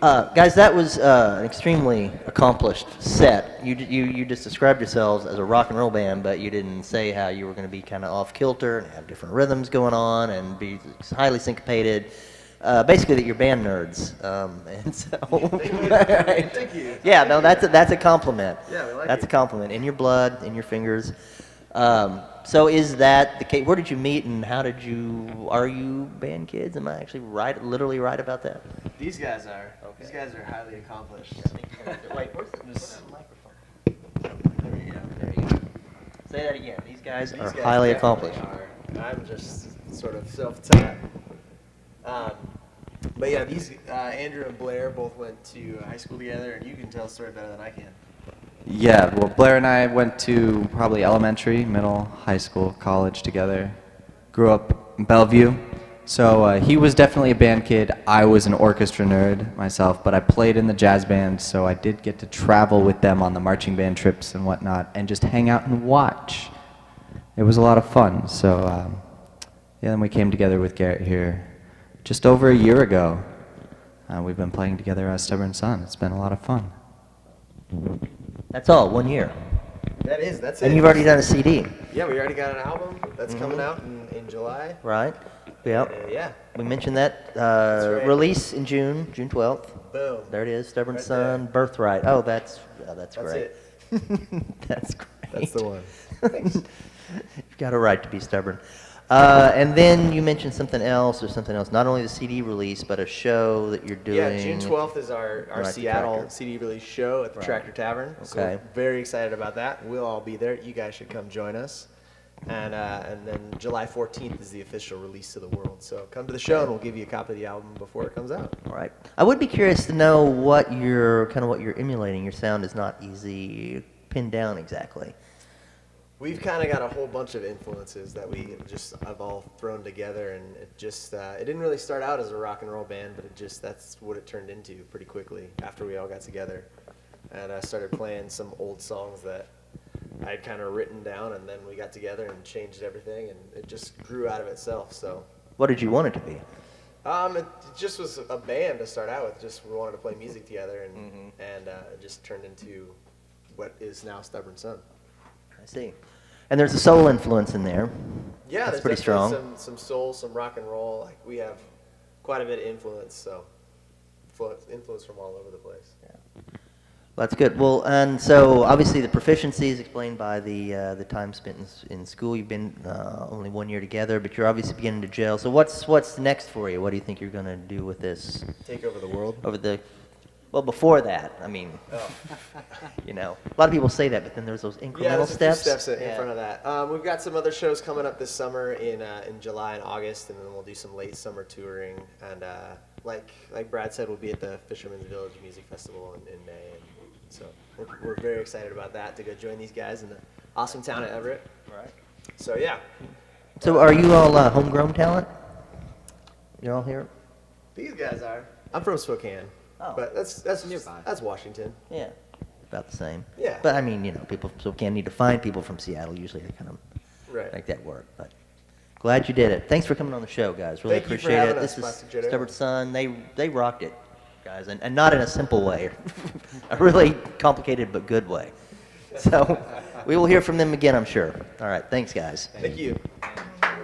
Guys, that was an extremely accomplished set. You just described yourselves as a rock and roll band, but you didn't say how you were going to be kind of off kilter and have different rhythms going on and be highly syncopated. Basically, that you're band nerds. And so, Thank you. yeah, no, that's a compliment. Yeah, we like That's it. a compliment. In your blood, in your fingers. So is that the case? Where did you meet, and how did you? Are you band kids? Am I actually literally right about that? These guys are. Okay. These guys are highly accomplished. Wait, where's the microphone? There you go. There you go. Say that again. These guys These are guys highly definitely accomplished. are. I'm just sort of self-taught. But yeah, these Andrew and Blair both went to high school together, and you can tell a story better than I can. Yeah, well, Blair and I went to probably elementary, middle, high school, college together. Grew up in Bellevue. So he was definitely a band kid. I was an orchestra nerd myself, but I played in the jazz band, so I did get to travel with them on the marching band trips and whatnot and just hang out and watch. It was a lot of fun. So yeah, then we came together with Garrett here just over a year ago. We've been playing together as Stubborn Son. It's been a lot of fun. That's all. 1 year. That's it. And you've already done a CD, Yeah, we already got an album that's coming out in July. right? Yeah. Yeah. We mentioned that right. release in June 12th. Boom. There it is. Stubborn Right Son, there. Birthright. Oh, that's That's great. it. That's great. That's the one. You've got a right to be stubborn. And then you mentioned something else. Not only the CD release, but a show that you're doing. Yeah, June 12th is our Right, the Seattle Tractor. CD release show at the Right. Tractor Tavern. So Okay. very excited about that. We'll all be there. You guys should come join us. And then July 14th is the official release to the world. So come to the show and we'll give you a copy of the album before it comes out. All right. I would be curious to know what you're emulating. Your sound is not easy to pin down exactly. We've kind of got a whole bunch of influences that we just have all thrown together, and it just it didn't really start out as a rock and roll band, but that's what it turned into pretty quickly after we all got together, and I started playing some old songs that I'd kind of written down, and then we got together and changed everything, and it just grew out of itself. So What did you want it to be? it just was a band to start out with. Just we wanted to play music together, and it just turned into what is now Stubborn Son. I see. And there's a soul influence in there. Yeah, That's there's pretty definitely strong. some soul, some rock and roll. Like we have quite a bit of influence, so influence from all over the place. Well, that's good. Well, and so obviously the proficiency is explained by the time spent in school. You've been only 1 year together, but you're obviously beginning to gel. So what's next for you? What do you think you're going to do with this? Take over the world. Well, before that, I mean, Oh. a lot of people say that, but then there's those incremental Yeah, there's a few steps. steps in Yeah. front of that. We've got some other shows coming up this summer in July and August, and then we'll do some late summer touring. And like Brad said, we'll be at the Fisherman's Village Music Festival in May. And so we're very excited about that, to go join these guys in the awesome town of Everett. Right. So yeah, So are you all homegrown talent? You're all here? these guys are. I'm from Spokane, Oh. but that's nearby. That's Washington. Yeah. About the same. Yeah. But I mean, people from Spokane need to find people from Seattle. Usually they kind of Right. make that work. But glad you did it. Thanks for coming on the show, guys. Really Thank you for appreciate having it. us, This Plastic is Jitter. Stubborn Son. They rocked it, guys, and not in a simple way, a really complicated but good way. So we will hear from them again, I'm sure. All right, thanks, guys. Thank you.